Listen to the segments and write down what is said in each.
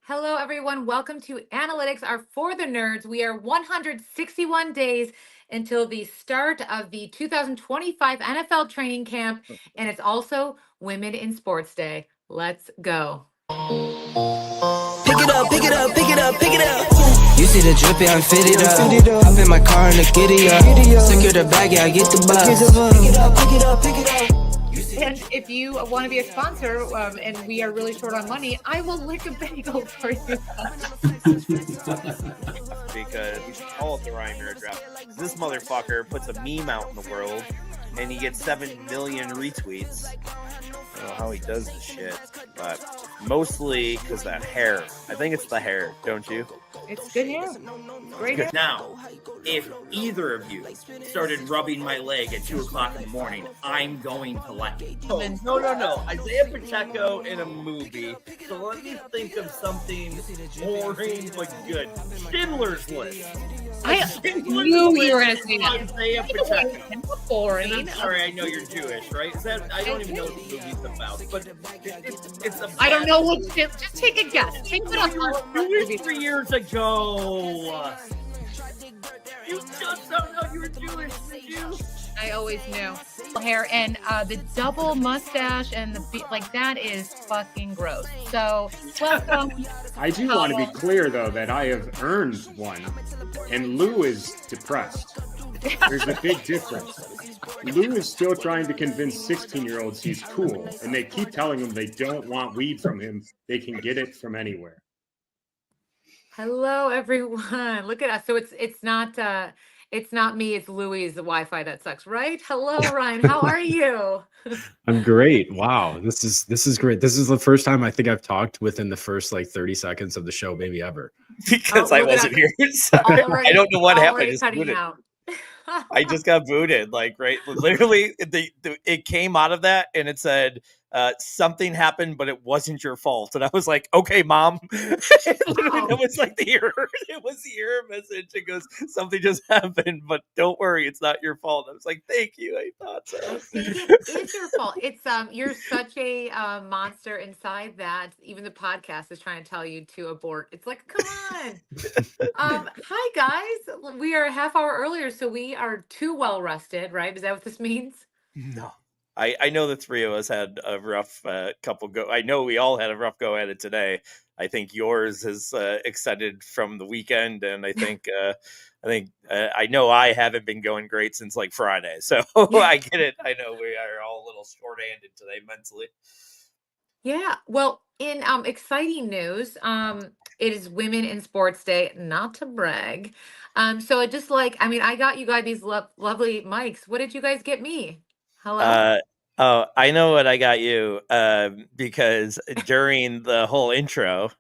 Hello, everyone. Welcome to Analytics are for the nerds. We are 161 days until the start of the 2025 NFL training camp, and it's also Women in Sports Day. Let's go. Pick it up, pick it up, pick it up, pick it up. You see the drippy, I'm fitted up. Hop in my car and the giddy up. Secure the bag, yeah, I get the bus. Pick it up, pick it up, pick it up. And if you want to be a sponsor and we are really short on money, I will lick a bagel for you. Because we should call it the Ryan Mirror Draft. This motherfucker puts a meme out in the world and he gets 7 million retweets. I don't know how he does this shit, but mostly because that hair. I think it's the hair, don't you? It's good hair. Great hair. Now, if either of you started rubbing my leg at 2 o'clock in the morning, I'm going to like it. Oh, no. Isaiah Pacheco in a movie. So let me think of something boring but good. Schindler's List. I knew you were going to say that. Isaiah Pacheco. Boring. And I'm sorry, I know you're Jewish, right? Is that I don't even know what the movie's about, but it's a. I don't know what. Just take a guess. Take it off. Jewish 3 years ago. You just don't know you were Jewish, did you? I always knew. Hair and the double mustache and that is fucking gross. So welcome. I do want to be clear though that I have earned one, and Lou is depressed. There's a big difference. Lou is still trying to convince 16-year-olds he's cool, and they keep telling him they don't want weed from him. They can get it from anywhere. Hello, everyone. Look at us. So it's not me. It's Louis, the Wi-Fi that sucks, right? Hello, Ryan. How are you? I'm great. Wow, this is great. This is the first time I think I've talked within the first 30 seconds of the show, maybe ever. Because I wasn't here. So I don't know what happened. I just booted. I just got booted. Literally, it came out of that and it said something happened, but it wasn't your fault. And I was like, okay, mom. It was like the error. It was the error message. It goes, something just happened, but don't worry, it's not your fault. I was like, thank you. I thought so. It is your fault. It's you're such a monster inside that even the podcast is trying to tell you to abort. It's like, come on. Hi guys. We are a half hour earlier, so we are too well rested, right? Is that what this means? No. I know the three of us had a rough couple go. I know we all had a rough go at it today. I think yours is extended from the weekend, and I think I know I haven't been going great since Friday. So I get it. I know we are all a little short-handed today mentally. Yeah. Well, in exciting news, it is Women in Sports Day. Not to brag. So I just I got you guys these lovely mics. What did you guys get me? Hello. I know what I got you because during the whole intro,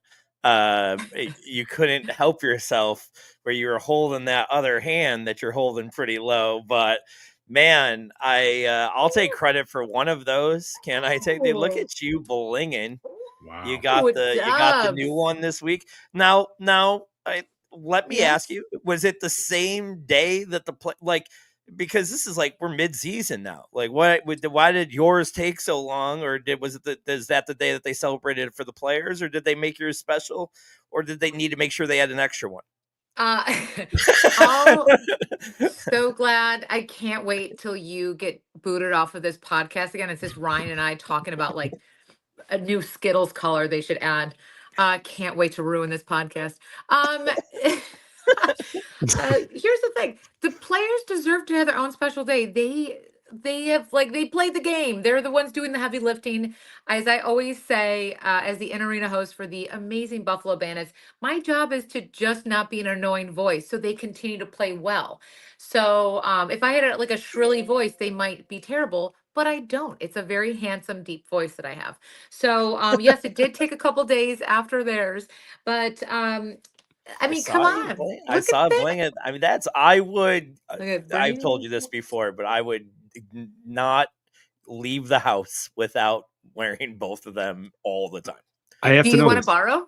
you couldn't help yourself where you were holding that other hand that you're holding pretty low. But man, I'll take credit for one of those. Can I take? They look at you blinging. Wow. You got the new one this week. Now, let me ask you: was it the same day that the play because this is we're mid-season now. Why did yours take so long, or is that the day that they celebrated it for the players, or did they make yours special, or did they need to make sure they had an extra one? So glad. I can't wait till you get booted off of this podcast again. It's just Ryan and I talking about a new Skittles color they should add. Can't wait to ruin this podcast. Here's the thing: the players deserve to have their own special day. They have they played the game. They're the ones doing the heavy lifting. As I always say, as the in-arena host for the amazing Buffalo Bandits, my job is to just not be an annoying voice, so they continue to play well. So if I had a shrilly voice, they might be terrible. But I don't. It's a very handsome, deep voice that I have. So yes, it did take a couple days after theirs, but come on. I saw it bling. I mean, I've told you this before, but I would not leave the house without wearing both of them all the time. I have Do to you know. Want to borrow?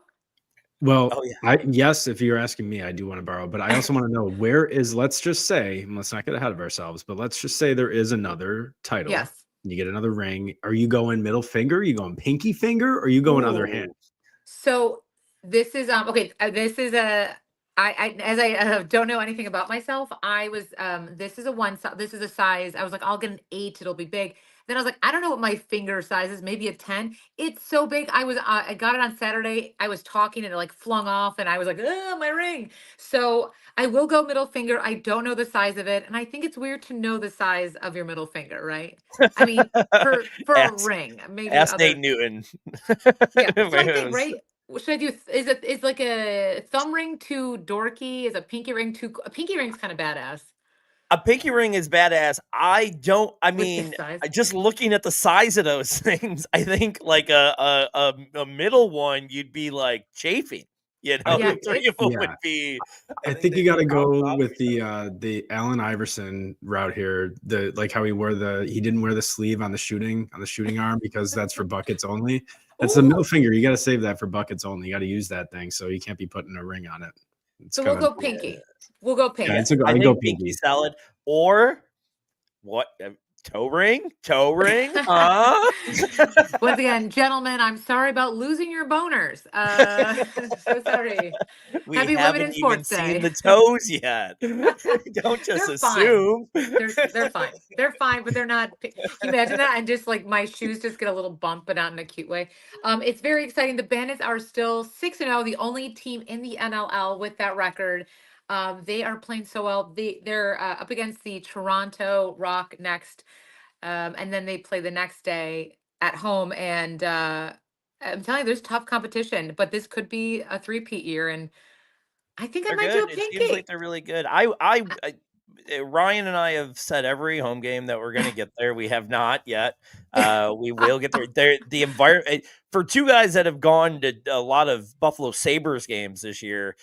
Well, Oh, yeah. yes, if you're asking me, I do want to borrow, but I also want to know let's just say, and let's not get ahead of ourselves, but let's just say there is another title. Yes. You get another ring. Are you going middle finger? Are you going pinky finger? Or are you going other hand? So This is okay. This is a as I don't know anything about myself. I was this is a this is a size. I was like, I'll get an 8. It'll be big. Then I was like, I don't know what my finger size is. Maybe a 10. It's so big. I got it on Saturday. I was talking and it like flung off, and I was like, oh, my ring. So I will go middle finger. I don't know the size of it, and I think it's weird to know the size of your middle finger, right? I mean, for a ask, ring, maybe ask Nate other. Newton. Yeah. So I think, right? What should I do? Is like a thumb ring too dorky? Is a pinky ring too? A pinky ring's kind of badass A pinky ring is badass. I with this mean, size. just looking at the size of those things, I think like a middle one, you'd be like chafing. You know, Yeah, the three of them would Yeah. be. I think they'd you got to be bouncing go off with each the Allen Iverson route here. The like how he didn't wear the sleeve on the shooting arm because that's for buckets only. That's the Ooh, middle finger. You got to save that for buckets only. You got to use that thing, so you can't be putting a ring on it. It's so we'll kind of go other. pinky. We'll go yeah. Yeah, pinky. I I go think pinky pinky. salad or what? Toe ring? Toe ring? Huh? Once again, gentlemen, I'm sorry about losing your boners. So sorry. We Happy haven't Women's even Sports seen Day. the toes yet. Don't just They're fine. assume. They're fine. They're fine, but they're not. Can you imagine that? And just like my shoes just get a little bump, but not in a cute way. It's very exciting. The Bandits are still 6-0, the only team in the NLL with that record. They are playing so well. They're up against the Toronto Rock next, and then they play the next day at home. And I'm telling you, there's tough competition, but this could be a three-peat year, and I think I They're might do good. a It seems like pinky. they're really good. Ryan and I have said every home game that we're going to get there. We have not yet. We will get there. The environment for two guys that have gone to a lot of Buffalo Sabres games this year.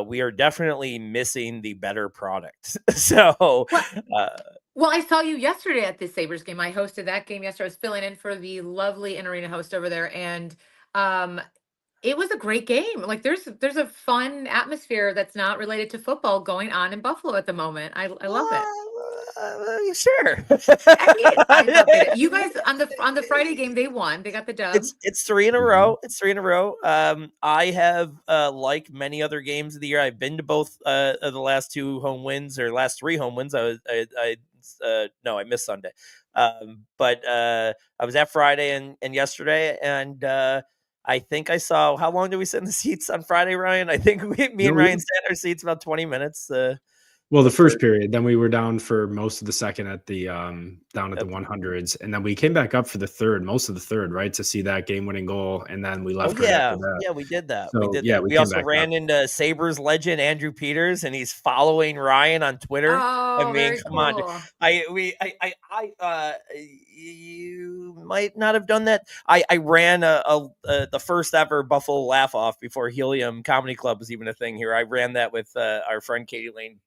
We are definitely missing the better product. So, Well, uh, Well, I saw you yesterday at the Sabres game. I hosted that game yesterday. I was filling in for the lovely in arena host over there, and um, it was a great game. Like there's a fun atmosphere that's not related to football going on in Buffalo at the moment. I love it. sure. I mean, I thought that you guys on the Friday game they won. They got the dub. It's 3 in a Mhm. row. It's 3 in a row. I have, like many other games of the year, I've been to both of the last 2 home wins or last 3 home wins. No, I missed Sunday. But I was at Friday and yesterday, and I think I saw. How long did we sit in the seats on Friday, Ryan? I think me No, and Ryan sat in our seats about 20 minutes. well, the The first first. period, then we were down for most of the second at the down at the 100s, and then we came back up for the third, most of the third, right, to see that game-winning goal, and then we Oh left right after yeah, that. yeah, we did that. We So did yeah, that. we We came also back up. ran into Sabres legend Andrew Peters, and he's following Ryan on Twitter. I Oh, mean, very come on. cool. You might not have done that. I ran the first ever Buffalo Laugh Off before Helium Comedy Club was even a thing here. I ran that with our friend Katie Lane,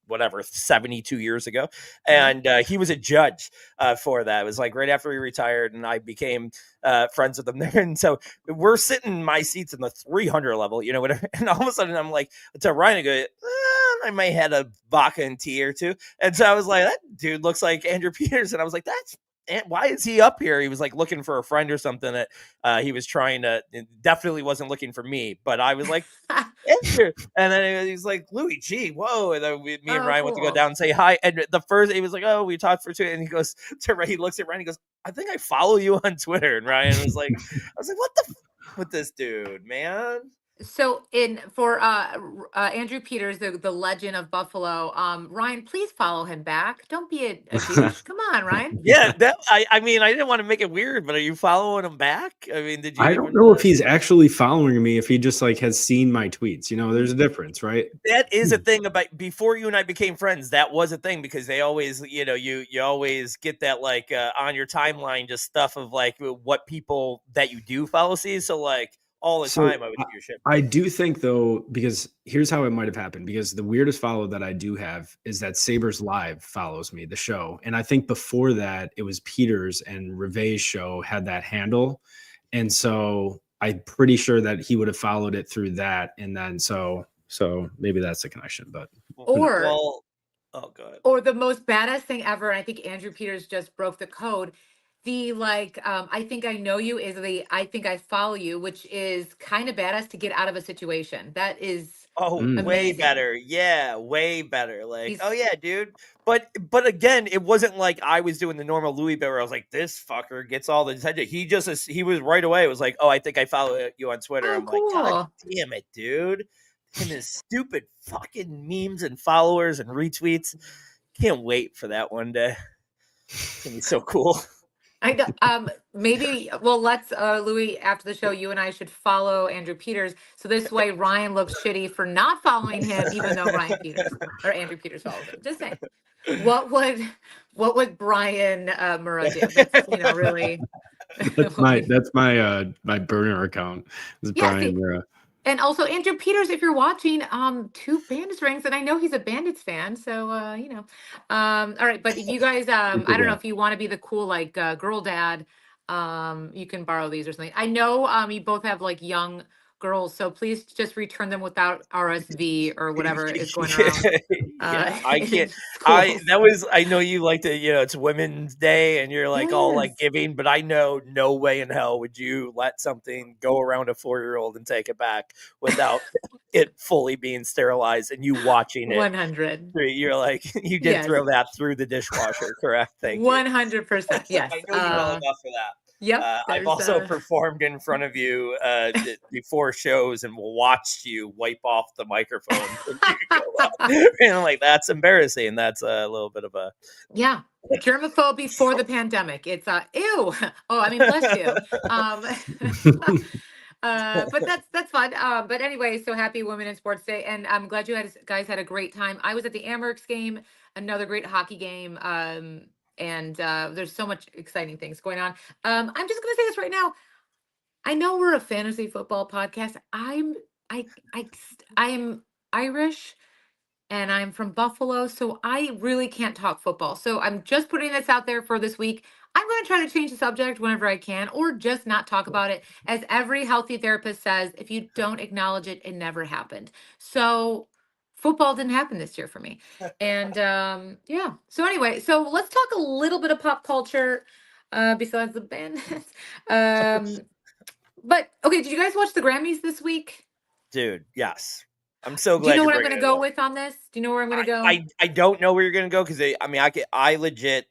whatever, 72 years ago, Yeah. and he was a judge for that. It was like right after he retired, and I became friends with him there. And so we're sitting in my seats in the 300 level, whatever. And all of a sudden, I'm like to Ryan, I go, I might have had a vodka and tea or two. And so I was like, that dude looks like Andrew Peters, and I was like, why is he up here? He was like looking for a friend or something that he was trying to. Definitely wasn't looking for me, but I was like, Andrew. And then he's like, Louis G, whoa. And then me and Oh, Ryan went to go cool. down and say hi. And the first, he was like, oh, we talked for 2. And he goes to Ryan, he looks at Ryan, he goes, I think I follow you on Twitter. And Ryan was like, I was like, what the with this dude, man? So in for Andrew Peters, the legend of Buffalo, Ryan, please follow him back. Don't be a douche. Come on, Ryan. Yeah, I mean, I didn't want to make it weird, but are you following him back? I mean, did you I don't even know if he's actually following me, if he just like has seen my tweets. There's a difference, right? that is a thing about before you and I became friends. That was a thing because they always, you always get that like on your timeline, just stuff of like what people that you do follow see. So like all the So time, I would see your shit. I do think though, because here's how it might have happened. Because the weirdest follow that I do have is that Sabres Live follows me, the show. And I think before that, it was Peters and Reve's show had that handle. And so I'm pretty sure that he would have followed it through that. And then so maybe that's the connection, but who knows? Or Well, oh god, or the most badass thing ever, and I think Andrew Peters just broke the code. the like I think I know you is the I think I follow you, which is kind of badass to get out of a situation. That is Oh, Mm. way amazing. better. Yeah, way better. Like, oh He's yeah, dude. But again, it wasn't like I was doing the normal Louis bit where I was like, this fucker gets all the attention. He was right away. It was like, oh, I think I follow you on Twitter. oh I'm like, God cool. damn it, dude. And his stupid fucking memes and followers and retweets. Can't wait for that one day. It's gonna be so cool. I know, maybe well let's Louis, after the show you and I should follow Andrew Peters so this way Ryan looks shitty for not following him even though Ryan Peters or Andrew Peters follows him. Just saying. What would what would Brian Murrah do? That's really what we That's my burner account. Is yeah, Brian see, Mira. and also Andrew Peters, if you're watching, two Bandits rings, and I know he's a Bandits fan, so all right. But if you guys, I don't know if you want to be the cool like girl dad, you can borrow these or something. I know you both have like young girls, so please just return them without RSV or whatever is going around Yeah, I can't. in schools. I know you like to, it's Women's Day and you're like all like Yes, giving, but I know no way in hell would you let something go around a 4-year-old and take it back without it fully being sterilized and you watching it. 100. You're like, you did Yes, throw that through the dishwasher, correct? Thank you. 100%. Yes. I know you well enough for that. Yep. I've There's also performed in front of you before shows and watched you wipe off the microphone when you go up. And I'm like, that's embarrassing. That's a little bit of a Yeah. Germaphobe before the pandemic. It's ew. Oh, I mean, bless you. Um but that's fun. But anyway, so happy Women in Sports Day. And I'm glad you guys had a great time. I was at the Amherst game, another great hockey game. And there's so much exciting things going on. I'm just gonna say this right now. I know we're a fantasy football podcast. I I I'm Irish and I'm from Buffalo, so I really can't talk football. So I'm just putting this out there for this week. I'm going to try to change the subject whenever I can, or just not talk about it. As every healthy therapist says, if you don't acknowledge it, it never happened. So football didn't happen this year for me. And yeah. So anyway, so let's talk a little bit of pop culture besides the bandits. um, but okay, did you guys watch the Grammys this week? dude. Yes, I'm so Do you glad know you're what I'm bringing going to it go up. with on this? Do you know where I'm going to go? I don't know where you're gonna go because I legit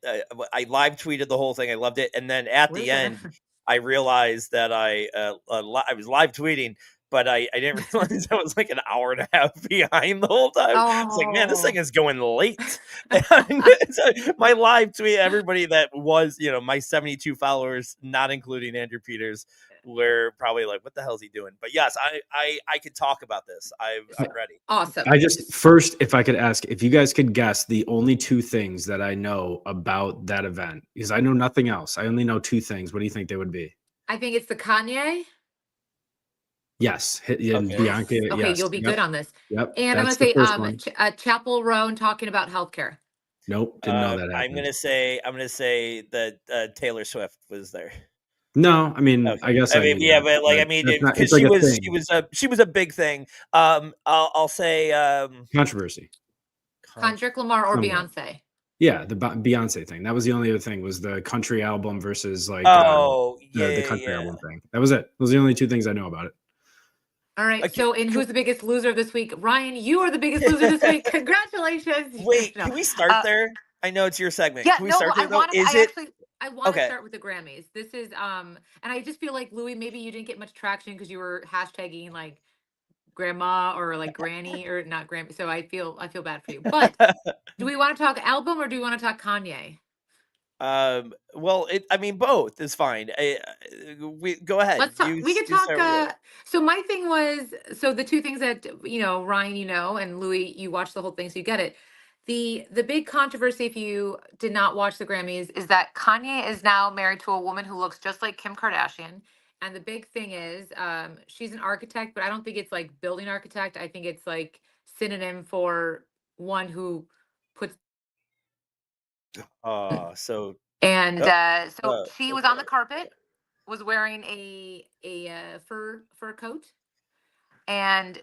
I live tweeted the whole thing. I loved it, and then at Where's the that? end, I realized that I was live tweeting, but I didn't realize I was like an hour and a half behind the whole time. I was like, man, this thing Oh, is going late. And so my live tweet, everybody that was my 72 followers, not including Andrew Peters, were probably like, what the hell is he doing? But yes, I could talk about this. I'm ready. awesome. I just first, if I could ask, if you guys could guess the only two things that I know about that event, because I know nothing else. I only know two things. What do you think they would be? I think it's the Kanye. Yes, and Okay. Yes. Bianca. Okay, Yes, you'll be yep, good on this. yep. And I'm That's gonna the say first one. Chapel Roan talking about healthcare. Nope, didn't know that I'm happened. gonna say that Taylor Swift was there. No, I mean, Okay. I guess I I mean, knew yeah, that, but like, I mean, that's not. because It's like a thing. she was a big thing. I'll say Controversy. Kendrick Lamar or Somewhat. Beyonce. Yeah, the Beyonce thing. That was the only other thing, was the country album versus like Oh yeah, the yeah, country yeah. album thing. That was it. Those are the only two things I know about it. All right. Okay, So, and who's the biggest loser this week? Ryan, you are the biggest loser this week. Congratulations. wait, No. can we start there? I know it's your segment. Yeah, Can we no, start I there though? wanted, Is I it actually, I want to okay? start with the Grammys. This is, and I just feel like Louis, maybe you didn't get much traction because you were hashtagging like grandma or like granny or not Grammy. So I feel bad for you. But do we want to talk album or do we want to talk Kanye? Well, I mean, both is fine. We go ahead. Let's talk. We could You talk. start with yours. So my thing was, so the two things that Ryan, and Louis, you watched the whole thing, so you get it. The big controversy, if you did not watch the Grammys, is that Kanye is now married to a woman who looks just like Kim Kardashian. And the big thing is, she's an architect, but I don't think it's like building architect. I think it's like synonym for one who puts. So And uh, so she was on the okay. carpet, was wearing a fur coat, and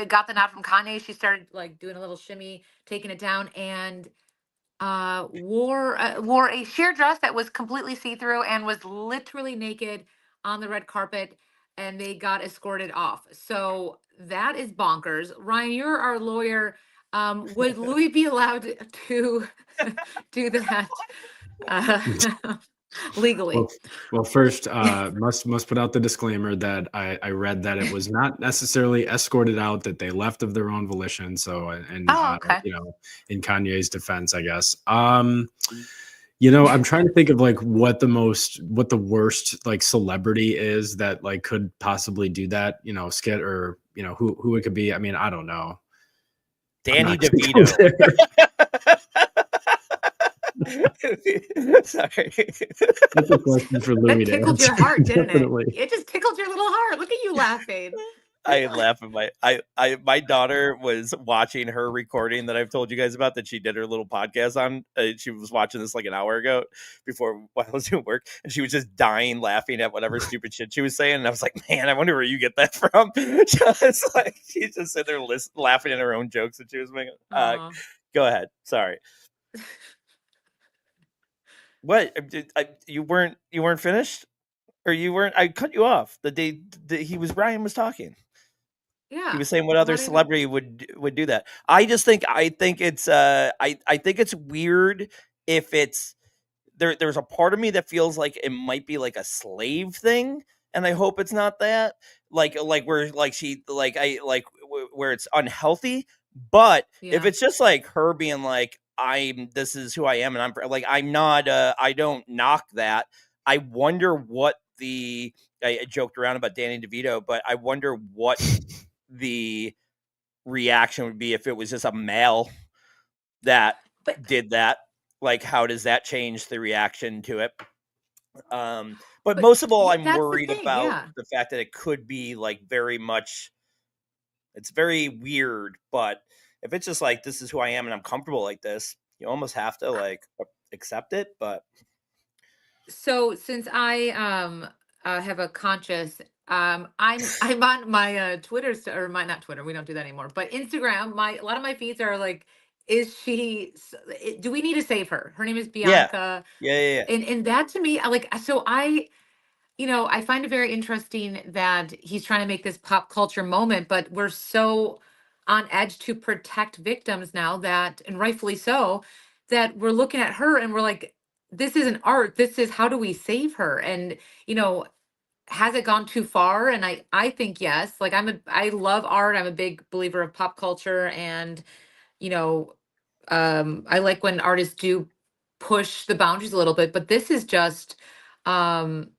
got the nod from Kanye. She started like doing a little shimmy, taking it down, and wore a sheer dress that was completely see-through and was literally naked on the red carpet, and they got escorted off. So that is bonkers. Ryan, you're our lawyer. Would Louis be allowed to do that uh, legally? Well, first, must put out the disclaimer that I read that it was not necessarily escorted out; that they left of their own volition. So, Oh, okay. in Kanye's defense, I guess. I'm trying to think of like what the worst like celebrity is that like could possibly do that. Skit or who it could be. I mean, I don't know. Danny DeVito. Sorry. That's a question for Louis. That tickled your heart, didn't it? It just tickled your little heart. Look at you laughing. I laugh at my daughter was watching her recording that I've told you guys about that she did her little podcast on. She was watching this like an hour ago while I was doing work, and she was just dying laughing at whatever stupid shit she was saying. And I was like, man, I wonder where you get that from. Just like she's just sitting there laughing at her own jokes that she was making. Go ahead. Sorry. What? You weren't finished, or you weren't? I cut you off the day that Ryan was talking. Yeah, he was saying what other celebrity would do that. I think it's I think it's weird if it's there's a part of me that feels like it might be like a slave thing, and I hope it's not that. Like where like she like I like where it's unhealthy. But if it's just like her being like, this is who I am, and I'm like, I'm not I don't knock that. I wonder what I joked around about Danny DeVito, but I wonder what the reaction would be if it was just a male that did that. Like, how does that change the reaction to it? But most of all, I'm worried about the fact that it could be like very much. It's very weird, but if it's just like, this is who I am and I'm comfortable like this, you almost have to like accept it. But so since I have a conscious I'm on my Twitter or my not Twitter, we don't do that anymore, but Instagram, a lot of my feeds are like, do we need to save her? Her name is Bianca. Yeah. And that to me, I find it very interesting that he's trying to make this pop culture moment, but we're so on edge to protect victims now and rightfully so, that we're looking at her and we're like, this isn't art. This is, how do we save her? And, has it gone too far? And I think yes. Like I love art. I'm a big believer of pop culture, and, I like when artists do push the boundaries a little bit, but this is just, when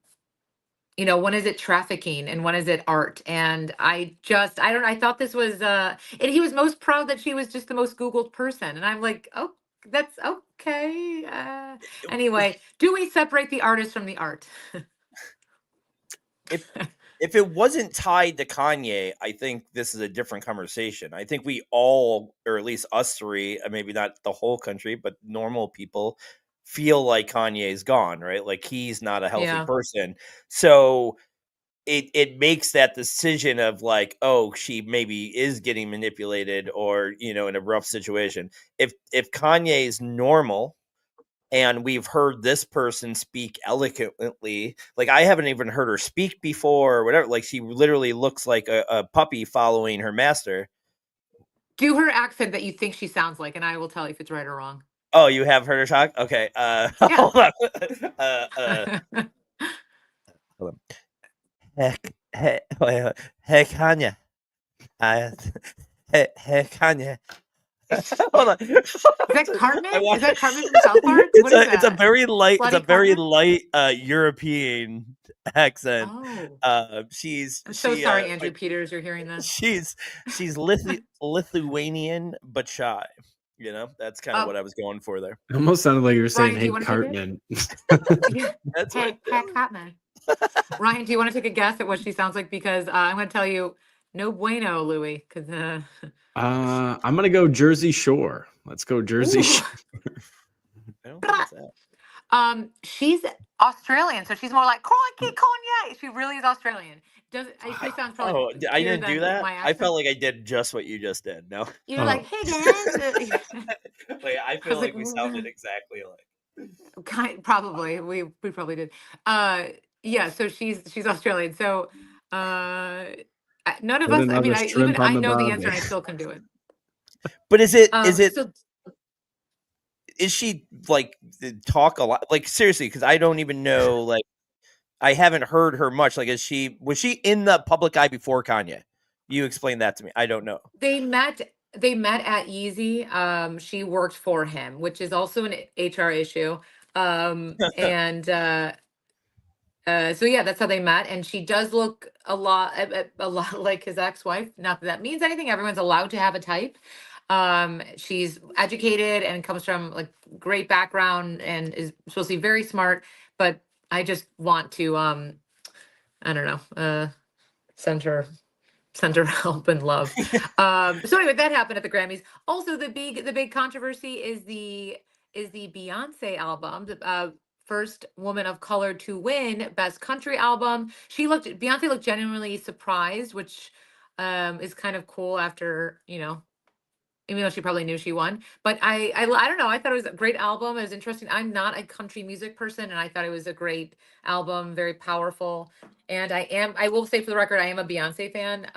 is it trafficking and when is it art? And I don't know. I thought this was, and he was most proud that she was just the most Googled person. And I'm like, oh, that's okay. Anyway, do we separate the artist from the art? If it wasn't tied to Kanye, I think this is a different conversation. I think we all, or at least us three, maybe not the whole country, but normal people feel like Kanye's gone, right? Like he's not a healthy person. So it makes that decision of like, oh, she maybe is getting manipulated or, in a rough situation. If Kanye is normal, and we've heard this person speak eloquently. Like, I haven't even heard her speak before or whatever. Like, she literally looks like a puppy following her master. Do her accent that you think she sounds like, and I will tell you if it's right or wrong. Oh, you have heard her talk? Okay. Hold on. Hold on. Hey, Kanye. Hey, Kanye. Hold on. Is that Cartman? Is that Cartman from South Park? It's a very light. Bloody, it's a very light European accent. Oh. I'm so sorry, Andrew Peters. You're hearing this. She's Lithuanian but shy. That's kind of what I was going for there. It almost sounded like you were saying, "Hey, Cartman." That's hey, Cartman. Ryan, do you want to take a guess at what she sounds like? Because I'm going to tell you, no bueno, Louis. Because I'm gonna go Jersey Shore. Let's go Jersey Shore. I don't think it's that. She's Australian, so she's more like Crikey Kanye. She really is Australian. doesn't. She sounds probably I cuter didn't do than that. my I accent. felt like I did just what you just did. No, You're like, hey guys. like I I was feel like, like we sounded exactly like. probably we probably did. Uh, yeah. So she's Australian. So none of Put us. I another mean, shrimp on I the know the barbie. answer and I still can do it. But is it So is she like talk a lot? Like seriously, because I don't even know. Like I haven't heard her much. Like was she in the public eye before Kanye? You explain that to me. I don't know. they met. They met at Yeezy. She worked for him, which is also an HR issue. And so yeah, that's how they met. And she does look a lot like his ex-wife. Not that that means anything. Everyone's allowed to have a type. She's educated and comes from like great background and is supposed to be very smart. But I just want to I don't know, send her help and love. So anyway, that happened at the Grammys. Also, the big controversy is the Beyonce album, the first woman of color to win Best Country Album. Beyonce looked genuinely surprised, which is kind of cool after, even though she probably knew she won. But I don't know. I thought it was a great album. It was interesting. I'm not a country music person, and I thought it was a great album, very powerful. And I will say for the record, I am a Beyonce fan.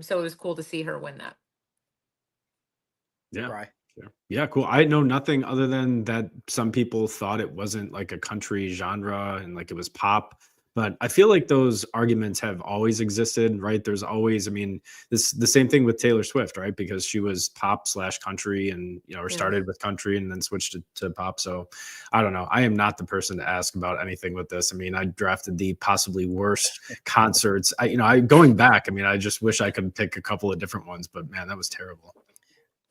So it was cool to see her win that. Yeah. Right. Yeah, cool. I know nothing other than that some people thought it wasn't like a country genre and like it was pop. But I feel like those arguments have always existed, right? There's always, I mean, the same thing with Taylor Swift, right? Because she was pop / country and, or started with country and then switched to pop. So I don't know. I am not the person to ask about anything with this. I mean, I drafted the possibly worst concerts. Going back, I mean, I just wish I could pick a couple of different ones, but man, that was terrible.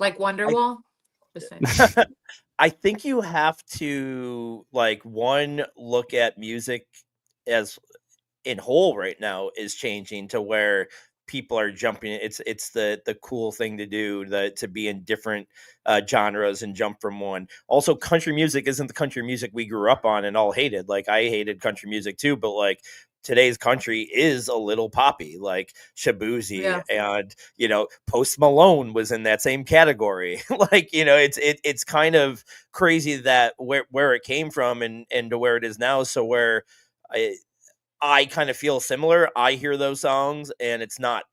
Like Wonderwall? I think you have to look at music as in whole right now is changing to where people are jumping. It's the cool thing to do, to be in different genres and jump from one. Also, country music isn't the country music we grew up on and all hated. Like I hated country music too, but like today's country is a little poppy, like Shabuzi, and Post Malone was in that same category. Like it's kind of crazy that where it came from and to where it is now. So where I kind of feel similar. I hear those songs and it's not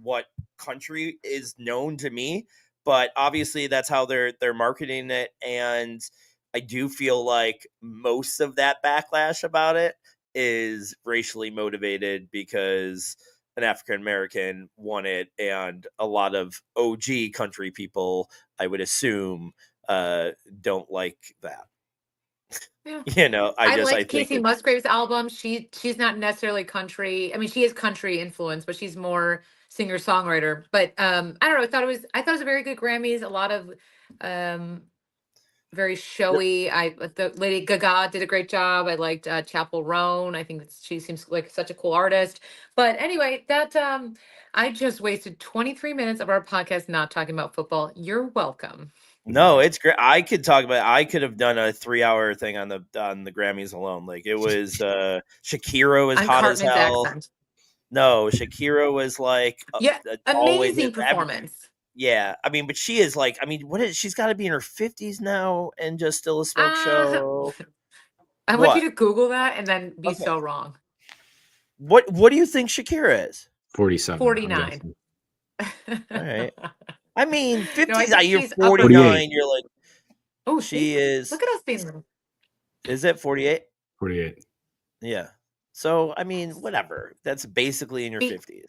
what country is known to me, but obviously that's how they're marketing it. And I do feel like most of that backlash about it is racially motivated because an African American won it, and a lot of OG country people, I would assume, don't like that. Yeah. I liked think Casey Musgrave's album. She's not necessarily country. I mean, she is country influenced, but she's more singer songwriter. But I don't know. I thought it was a very good Grammys. A lot of very showy. The Lady Gaga did a great job. I liked Chapel Roan. I think she seems like such a cool artist. But anyway, that I just wasted 23 minutes of our podcast not talking about football. You're welcome. No, it's great. I could have done a 3-hour thing on the Grammys alone. Like it was Shakira was hot as hell. Accent. No, Shakira was like amazing performance. Yeah, I mean, but she is like, I mean, she's got to be in her 50s now and just still a smoke show. I want you to Google that and then be so wrong. What do you think Shakira is? 47. 49. All right. I mean, 50s, no, you're 49, you're like, oh, she is. Look at us being. Is it 48? 48. Yeah. So, I mean, whatever. That's basically in your 50s.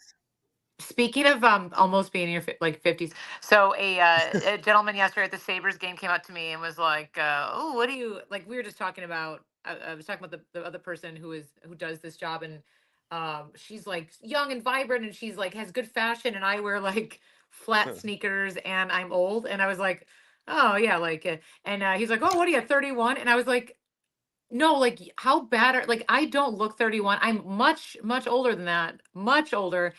Speaking of almost being in your 50s, so a gentleman yesterday at the Sabres game came up to me and was like, "Oh, what do you like?" We were just talking about. I was talking about the other person who does this job, and she's like young and vibrant, and she's like has good fashion, and I wear like flat sneakers, and I'm old, and I was like, "Oh yeah," and he's like, "Oh, what are you 31?" And I was like, no, like how bad are like I don't look 31. I'm much older than that, much older.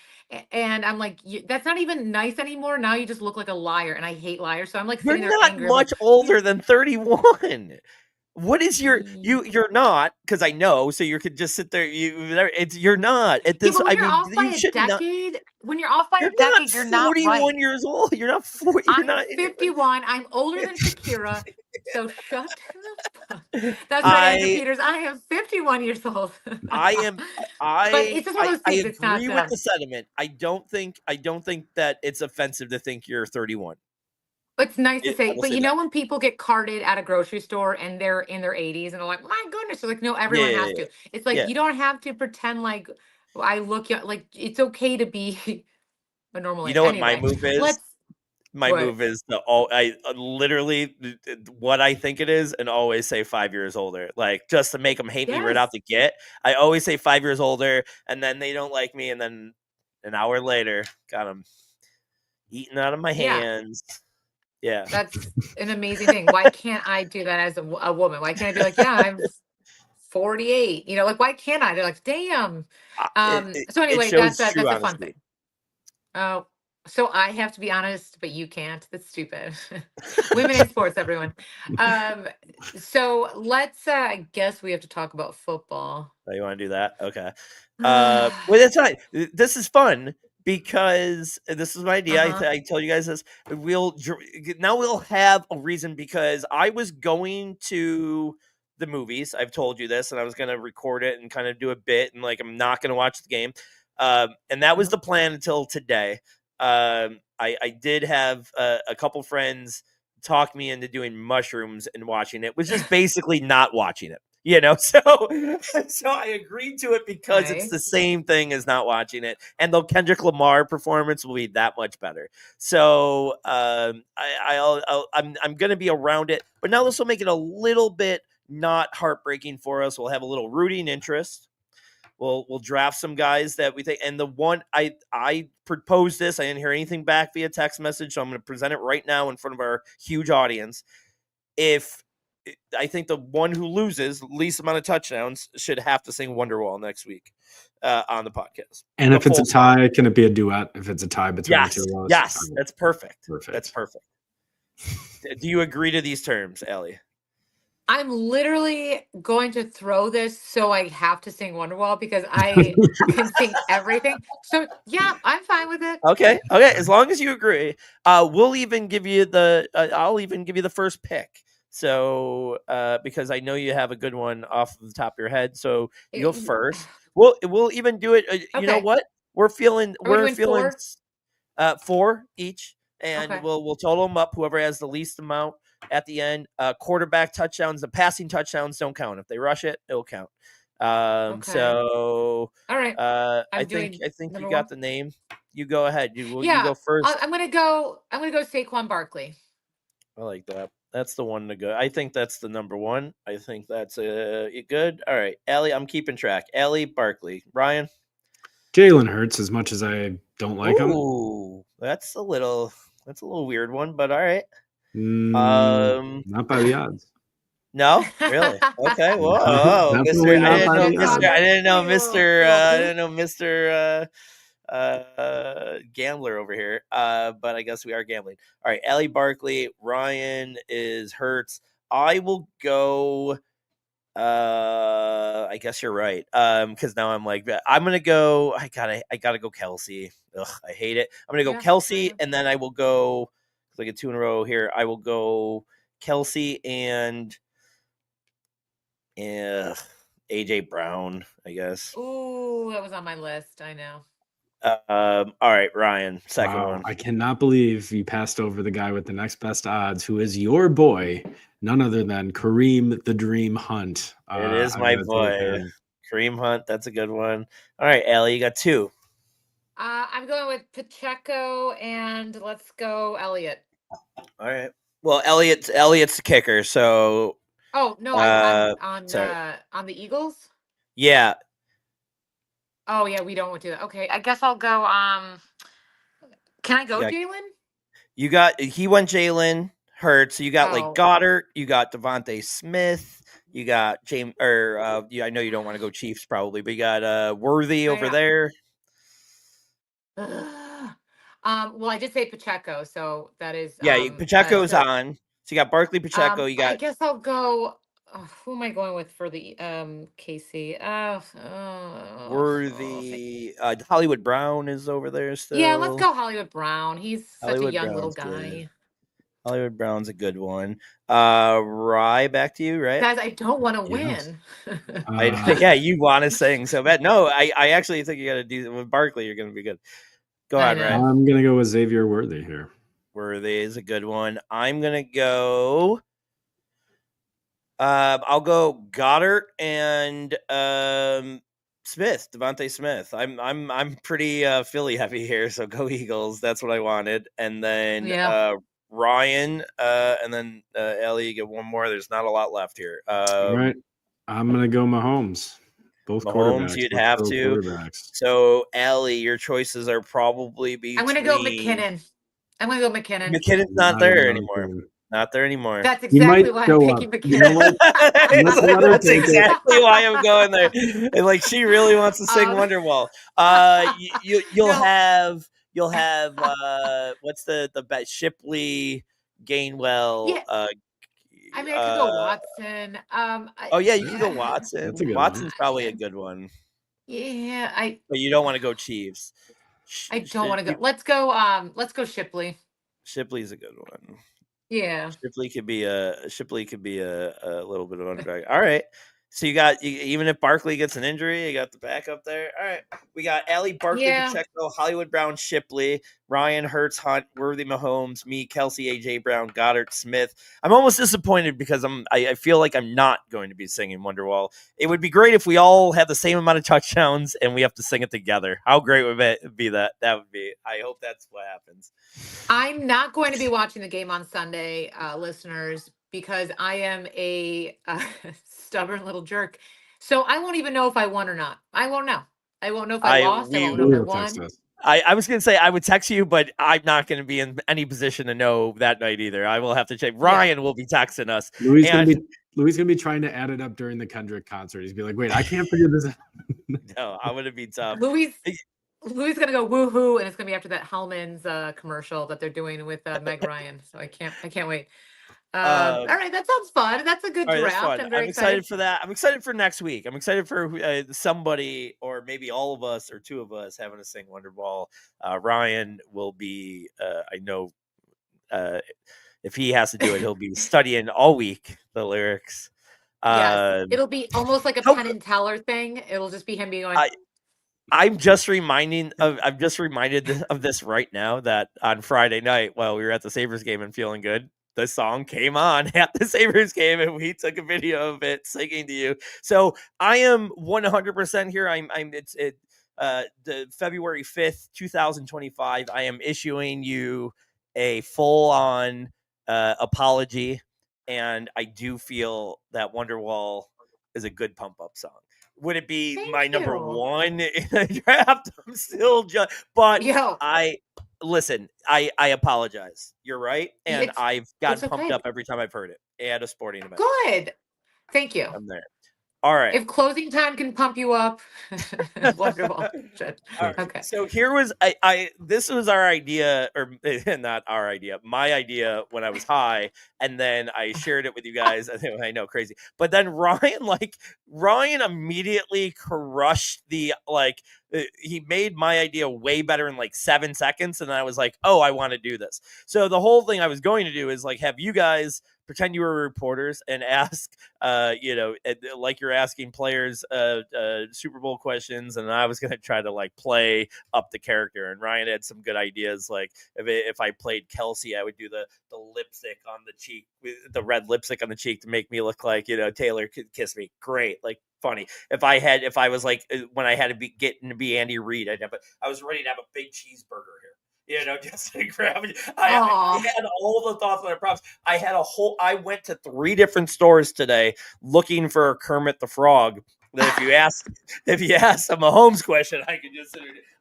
And I'm like, that's not even nice anymore. Now you just look like a liar, and I hate liars. So I'm like, you're sitting there not angry. much older than 31. What is you're not, because I know, so you could just sit there. You're not at Yeah, this. but when I you're mean, off by you a should not. decade, when you're off by You're a not decade, you're not 41 right. years old. You're not 40. You're I'm not. 51. I'm older than Shakira. So shut the fuck. That's right, Andrew I Peters. I am 51 years old. I am But it's just one of those I things. It's not agree with the sentiment. I don't think that it's offensive to think you're 31. it's nice to I say, will but say you that. know when people get carded at a grocery store and they're in their 80s and they're like, my goodness, they're like, no, Yeah, everyone yeah, has yeah. to. It's like Yeah. you don't have to pretend like I look young. Like it's okay to be a normal You age. know what my Anyway, move is? let's My what? move is to all I literally what I think it is, and always say 5 years older, like just to make them hate me right Yes. out the get. I always say 5 years older, and then they don't like me, and then an hour later, got them eating out of my Yeah. hands. Yeah, That's an amazing thing. Why can't I do that as a woman? Why can't I be like, yeah, I'm 48? You know, like why can't I? They're like, damn. So it anyway, shows true that's a fun honesty. thing. Oh, so I have to be honest, but you can't. That's stupid. Women in sports, everyone. Um, so let's I guess we have to talk about football. Oh, you want to do that? Okay. Well, that's fine. This is fun because this is my idea. Uh-huh. I told you guys this. Now we'll have a reason, because I was going to the movies. I've told you this, and I was going to record it and kind of do a bit, and like I'm not going to watch the game. And that was Uh-huh. the plan until today. I did have a couple friends talk me into doing mushrooms and watching it, which is basically not watching it. So so I agreed to it because it's Okay. the same thing as not watching it, and the Kendrick Lamar performance will be that much better. So I'm gonna be around it, but now this will make it a little bit not heartbreaking for us. We'll have a little rooting interest. We'll draft some guys that we think, and the one I proposed this. I didn't hear anything back via text message, so I'm going to present it right now in front of our huge audience. If I think the one who loses least amount of touchdowns should have to sing Wonderwall next week on the podcast. And if it's a tie, can it be a duet? If it's a tie between the two of us? Yes, that's perfect. Perfect. That's perfect. Do you agree to these terms, Ellie? I'm literally going to throw this so I have to sing Wonderwall because I can sing everything. So yeah, I'm fine with it. Okay. As long as you agree, we'll even give you I'll even give you the first pick. So because I know you have a good one off the top of your head, so you go first. We'll even do it. You know Okay. what? We're feeling Are we doing 4? 4 each, and Okay. we'll total them up. Whoever has the least amount at the end. Quarterback touchdowns. The passing touchdowns don't count. If they rush it, it'll count. Okay. So All right. I I'm think doing you number got 1. the name. You go ahead. You Yeah. go first. I'm gonna go Saquon Barkley. I like that. That's the one to go. I think that's the number one. I think that's good. All right, Allie, I'm keeping track. Allie Barkley, Ryan. Jalen Hurts, as much as I don't like him. Ooh, that's a little weird one, but all right. Not by the odds. No, really? Okay. Whoa, Definitely Mister. not by the odds. I didn't know Mister. I Lovely. didn't know Mister. Gambler over here. But I guess we are gambling. All right, Allie Barkley. Ryan is Hurts. I will go. I guess you're right. Because now I'm like, I'm gonna go. I gotta go Kelsey. Ugh, I hate it. I'm gonna go Yeah, Kelsey, sure. and then I will go. Because I get 2 in a row here. I will go Kelsey and AJ Brown. I guess. Ooh, that was on my list. I know. All right, Ryan, second one. I cannot believe you passed over the guy with the next best odds, who is your boy, none other than Kareem the Dream Hunt. It is my boy, Kareem Hunt. That's a good one. All right, Allie, you got 2. I'm going with Pacheco and let's go Elliott. All right. Well, Elliott's the kicker. So. Oh no, I'm sorry. on the Eagles. Yeah. Oh yeah, we don't want to do that. Okay, I guess I'll go. Can I go Jalen? He went Jalen Hurts. So you got like Oh. Goddard. You got Devontae Smith. You got James. Or I know you don't want to go Chiefs probably, but you got Worthy over there. Well, I did say Pacheco, so that is Pacheco's on. So you got Barkley, Pacheco. You got. I guess I'll go. who am I going with for the Casey? Worthy. Hollywood Brown is over there Yeah, let's still. go Hollywood Brown. He's such a Hollywood young little Brown's good. guy. Hollywood Brown's a good one. Rye, back to you, right? Guys, I don't want to Yes. win. Yeah, you want to sing so bad. No, I actually think you got to do with Barkley. You're going to be good. Go I on, Rye. know. I'm gonna go with Xavier Worthy here. Worthy is a good one. I'm gonna go. I'll go Goddard and Smith, Devontae Smith. I'm pretty Philly heavy here, so go Eagles. That's what I wanted. And then Yeah. Ryan, and then Ellie, you get one more. There's not a lot left here. All right. I'm gonna go Mahomes. Both Mahomes, quarterbacks. you'd Let's have go to. quarterbacks. So Ellie, your choices are probably I'm gonna go between. McKinnon. I'm gonna go McKinnon. McKinnon's not I there love anymore. him. Not there anymore. That's He might exactly why I'm show up. picking You know McKinnon. what? Let's let her That's take it. exactly why I'm going there. And like she really wants to sing Wonderwall. You'll No. have what's the best Shipley Gainwell. Yeah. I mean, I could go Watson. Oh yeah, you can go Watson. That's a good Watson's one. probably a good one, Yeah, but you don't want to go Chiefs. I don't want to go. Let's go Shipley. Shipley's a good one. Yeah. Shipley could be a little bit of underdog. All right. So even if Barkley gets an injury, you got the backup there. All right. We got Allie, Barkley, Yeah. Pacheco, Hollywood Brown, Shipley, Ryan, Hurts, Hunt, Worthy, Mahomes, me, Kelsey, AJ Brown, Goddard, Smith. I'm almost disappointed because I feel like I'm not going to be singing Wonderwall. It would be great if we all had the same amount of touchdowns and we have to sing it together. How great would it be that would be? I hope that's what happens. I'm not going to be watching the game on Sunday, listeners, because I am a stubborn little jerk. So I won't even know if I won or not. I won't know. I won't know if I lost. I won't know if I won. I was going to say I would text you, but I'm not going to be in any position to know that night either. I will have to check. Ryan will be texting us. Louis gonna be trying to add it up during the Kendrick concert. He's be like, "Wait, I can't figure this out." No, I'm gonna be tough. Louis gonna go woohoo, and it's gonna be after that Hellman's commercial that they're doing with Meg Ryan. So I can't wait. All right, that sounds fun. That's a good draft. I'm very excited for that. I'm excited for next week. I'm excited for somebody, or maybe all of us, or two of us, having to sing Wonderwall. Ryan will be. I know. If he has to do it, he'll be studying all week the lyrics. Yes, it'll be almost like a Penn and Teller thing. It'll just be him being going. I'm just reminded of this right now, that on Friday night while we were at the Sabres game and feeling good, the song came on at the Sabres game and we took a video of it singing to you. So I am 100% here. It's the February 5th, 2025. I am issuing you a full on apology, and I do feel that Wonderwall is a good pump up song. Would it be my number one in the draft? I'm still just, but I apologize. You're right. And I've gotten pumped up every time I've heard it at a sporting event. Good. Thank you. I'm there. All right. If closing time can pump you up, wonderful. Right. Okay. So here was this was our idea, or not our idea, my idea when I was high, and then I shared it with you guys. I know, crazy. But then Ryan immediately crushed he made my idea way better in like 7 seconds, and I was like, oh, I want to do this. So the whole thing I was going to do is like have you guys pretend you were reporters and ask, like you're asking players Super Bowl questions, and I was going to try to like play up the character. And Ryan had some good ideas, like if I played Kelsey, I would do the lipstick on the cheek, the red lipstick on the cheek to make me look like, Taylor could kiss me. Great, like funny. If I was like when I had to get to be Andy Reid, I was ready to have a big cheeseburger here. Just to grab it. I had all the thoughts on the props. I went to 3 different stores today looking for Kermit the Frog. That if you ask a Mahomes question, I could just.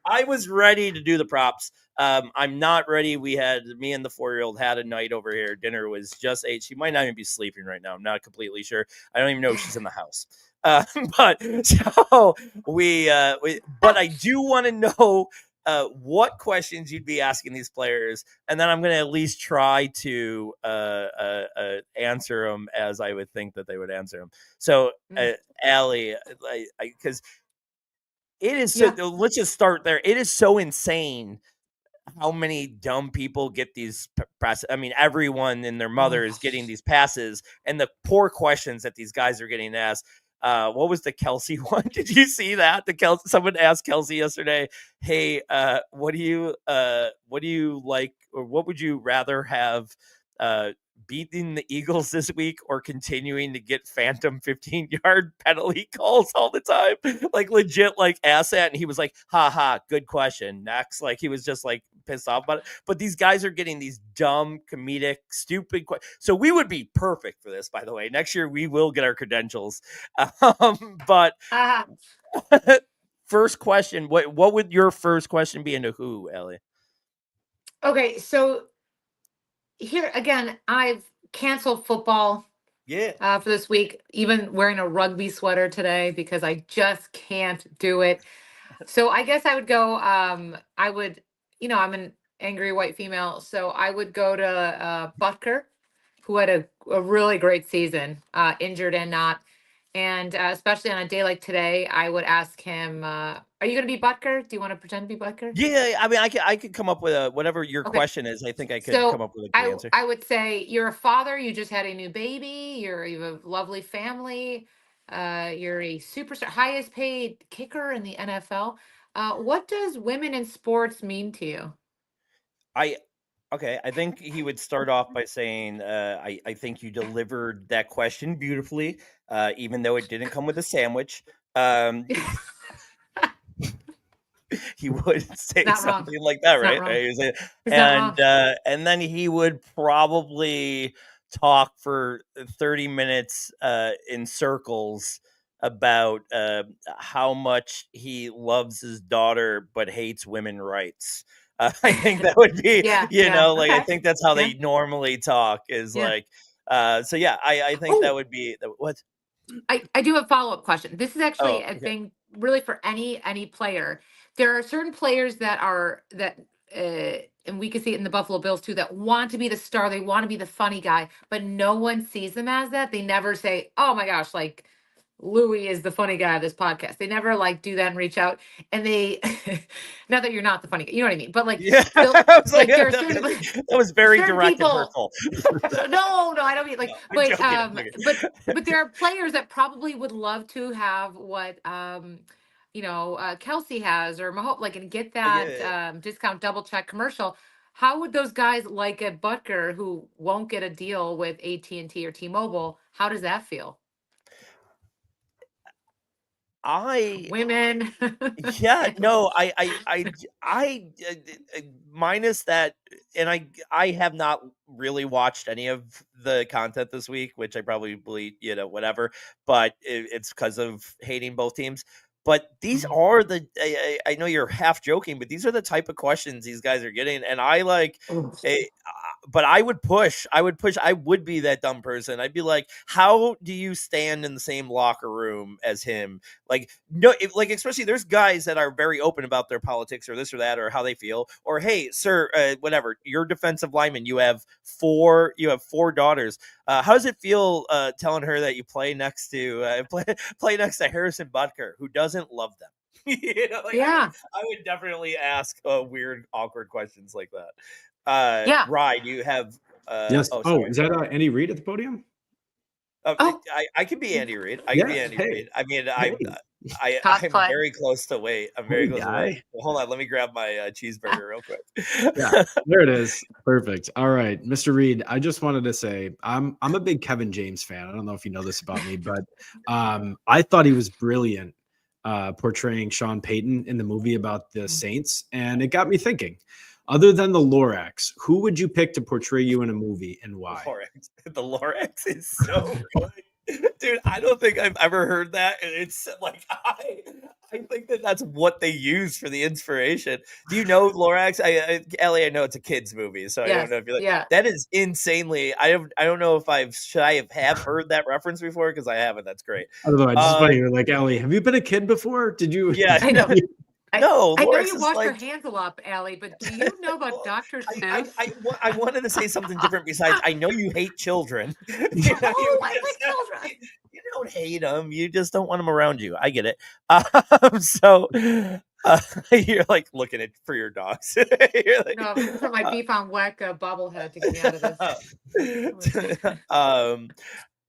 I was ready to do the props. I'm not ready. Me and the 4-year-old had a night over here. Dinner was just 8. She might not even be sleeping right now. I'm not completely sure. I don't even know if she's in the house. But I do want to know. what questions you'd be asking these players, and then I'm going to at least try to answer them as I would think that they would answer them. So, Allie, because it is so. Let's just start there. It is so insane how many dumb people get these passes. I mean, everyone and their mother is getting these passes, and the poor questions that these guys are getting asked. What was the Kelsey one? Did you see that? Someone asked Kelsey yesterday, "Hey, what do you like, or what would you rather have? Beating the Eagles this week or continuing to get phantom 15-yard penalty calls all the time?" Like legit, like asked that, and he was like, "Ha ha, good question. Next." Like he was just like pissed off about it. But these guys are getting these dumb, comedic, stupid questions. So we would be perfect for this, by the way. Next year we will get our credentials. But first question, what would your first question be, into who, Ellie? Okay, so here again, I've canceled football for this week, even wearing a rugby sweater today because I just can't do it. So I guess I would go, I would, I'm an angry white female, so I would go to Butker, who had a really great season, injured and not. And especially on a day like today, I would ask him, are you going to be Butker? Do you want to pretend to be Butker? Yeah, I mean, I could come up with whatever your question is. I think I could come up with a good answer. I would say you're a father. You just had a new baby. You have a lovely family. You're a superstar, highest paid kicker in the NFL. What does women in sports mean to you? Okay, I think he would start off by saying, I think you delivered that question beautifully, even though it didn't come with a sandwich. He would say something like that, right? And then he would probably talk for 30 minutes in circles about how much he loves his daughter but hates women's rights. I think that would be, I think that's how they normally talk, is like, I think that would be what. I do have a follow-up question. This is actually a thing really for any player. There are certain players and we can see it in the Buffalo Bills too, that want to be the star. They want to be the funny guy, but no one sees them as that. They never say, "Oh my gosh, like Louis is the funny guy of this podcast." They never like do that and reach out. And they, not that you're not the funny guy, you know what I mean? But like, that was very direct and hurtful. No, I don't mean like, but there are players that probably would love to have what Kelsey has, or Mahomes, like, and get that discount double check commercial. How would those guys like a Butker who won't get a deal with AT&T or T-Mobile? How does that feel? Women. I minus that, and I have not really watched any of the content this week, which I probably whatever, but it's because of hating both teams. But these are I know you're half joking, but these are the type of questions these guys are getting, and I like. But I would push. I would be that dumb person. I'd be like, how do you stand in the same locker room as him? Like, no, especially there's guys that are very open about their politics or this or that or how they feel. Or, hey, sir, whatever, you're defensive lineman. You have four daughters. How does it feel telling her that you play next to play next to Harrison Butker, who doesn't love them? I would definitely ask weird, awkward questions like that. Rye, do you have yes. Is that Andy Reid at the podium? I could be Andy Reid. I could be Andy Reid. I mean, I'm very close to wait. I'm very close to wait. Well, hold on, let me grab my cheeseburger real quick. Yeah, there it is. Perfect. All right, Mr. Reid, I just wanted to say I'm a big Kevin James fan. I don't know if you know this about me, but I thought he was brilliant portraying Sean Payton in the movie about the Saints, and it got me thinking. Other than the Lorax, who would you pick to portray you in a movie, and why? The Lorax is so good. Dude, I don't think I've ever heard that. And it's like, I think that's what they use for the inspiration. Do you know Lorax? Ellie, I know it's a kid's movie, so I don't know if you're like, that is insanely. I don't know if I have heard that reference before, because I haven't. That's great. I don't know. It's just funny. You're like, Ellie, have you been a kid before? Did you? Yeah, I know. No, I know Lorax you is wash your like. hands a lot, Allie, but do you know about Well, Dr. I, Seuss? I, I, I wanted to say something different besides I know you hate children. Oh, I like children. You don't hate them. You just don't want them around you. I get it. So you're like looking at for your dogs. You're like, No, I'm looking for my beef on weck bobblehead to get me out of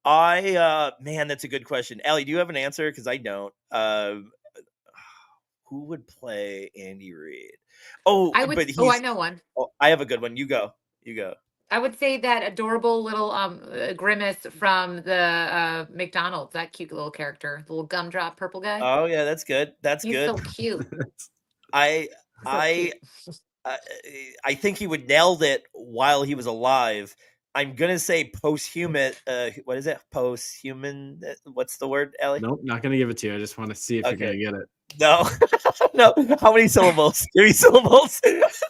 this. Man, that's a good question. Allie, do you have an answer? Because I don't. Who would play Andy Reid? Oh, but Oh, I he's. know one. Oh, I have a good one. You go. You go. I would say that adorable little Grimace from the McDonald's, that cute little character, the little gumdrop purple guy. Oh yeah, that's good. That's He's good. so cute. I So I cute. uh, I think he would nailed it while he was alive. I'm gonna say posthuman. What is it? Posthuman. What's the word, Ellie? Nope, not gonna give it to you. I just want to see if you're Okay. gonna get it. No, no. How many syllables? 3 syllables. Post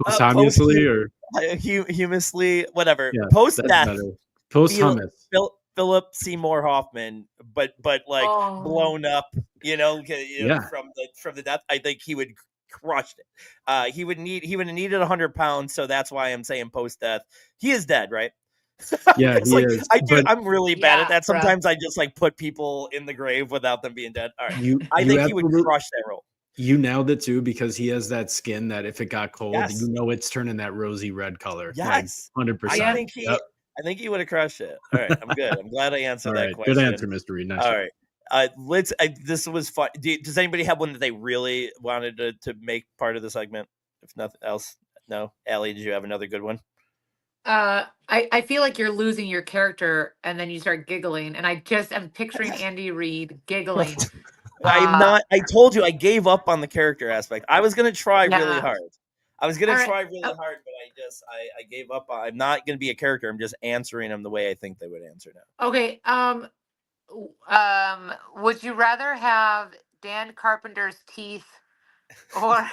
Posthumously or humusly, whatever. yeah, Post that's death. better. Post hummus. Philip Seymour Hoffman, but like Oh, blown up, Yeah. from the death. I think he would crush it. He would have needed 100 pounds, so that's why I'm saying post death. He is dead, right? Yeah, It's he like is. But I'm really bad at yeah, that. bruh. Sometimes I just like put people in the grave without them being dead. All right, you I you think he would absolutely crush that role. you nailed it too because he has that skin that if it got cold, Yes, it's turning that rosy red color. Like yes. I 100%. think Yep. he would have crushed it. All right, I'm good. I'm glad I All answered that right. Good question. answer, Mr. Reed. Nice All job. right. This was fun. Does anybody have one that they really wanted to make part of the segment? If nothing else, no. Allie, did you have another good one? I feel like you're losing your character and then you start giggling. And I just am picturing Andy Reid giggling. I'm not. I told you I gave up on the character aspect. I was gonna try really Yeah. hard. I was All gonna right. try really hard, but I gave up. I'm not gonna be a character. I'm just answering them the way I think they would answer now. Okay. Would you rather have Dan Carpenter's teeth or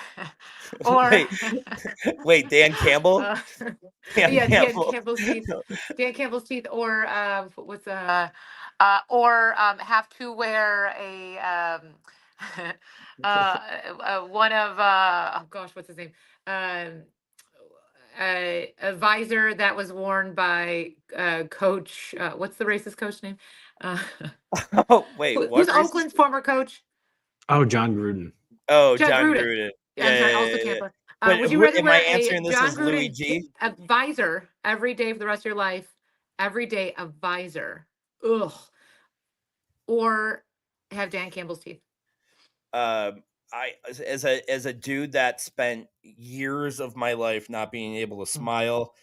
or Wait, Dan Campbell. uh, Dan yeah, Dan Campbell. Campbell's teeth. Dan Campbell's teeth, or what's or have to wear a one of oh gosh, what's his name? Um, a visor that was worn by coach. What's the racist coach name? Uh, Oh wait, who's what racist? Oakland's former coach? Oh, John Gruden. Oh, John John Gruden. Gruden. Yeah, I'm Yeah, sorry, yeah, also yeah, yeah. Tampa. But Would you rather am I wear a answering this John as Louis Gruden G? a visor every day for the rest of your life? Every day, a visor. Ugh. Or have Dan Campbell's teeth. I as a dude that spent years of my life not being able to smile,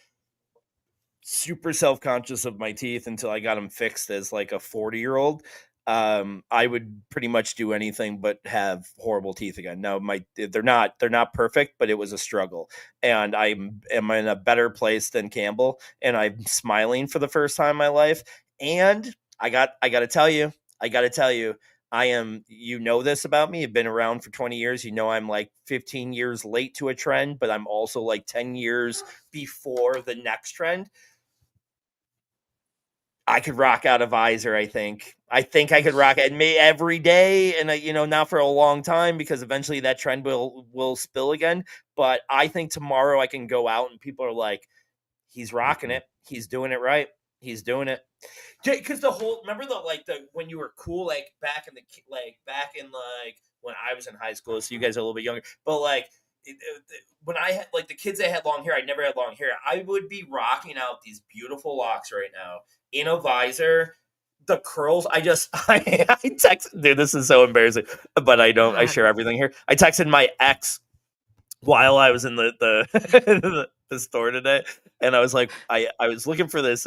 super self-conscious of my teeth until I got them fixed as like a 40-year-old. I would pretty much do anything but have horrible teeth again. No, they're not perfect, but it was a struggle. And am in a better place than Campbell, and I'm smiling for the first time in my life. And I got to tell you, I am, this about me. I've been around for 20 years. I'm like 15 years late to a trend, but I'm also like 10 years before the next trend. I could rock out a visor. I think I could rock it every day, and not for a long time because eventually that trend will spill again. But I think tomorrow I can go out and people are like, he's rocking it. He's doing it right. He's doing it. Because remember the when you were cool back in when I was in high school. So you guys are a little bit younger, but when I had the kids that had long hair, I never had long hair. I would be rocking out these beautiful locks right now in a visor. The curls, I texted, dude, this is so embarrassing, but I share everything here. I texted my ex while I was in the store today, and I was like, I was looking for this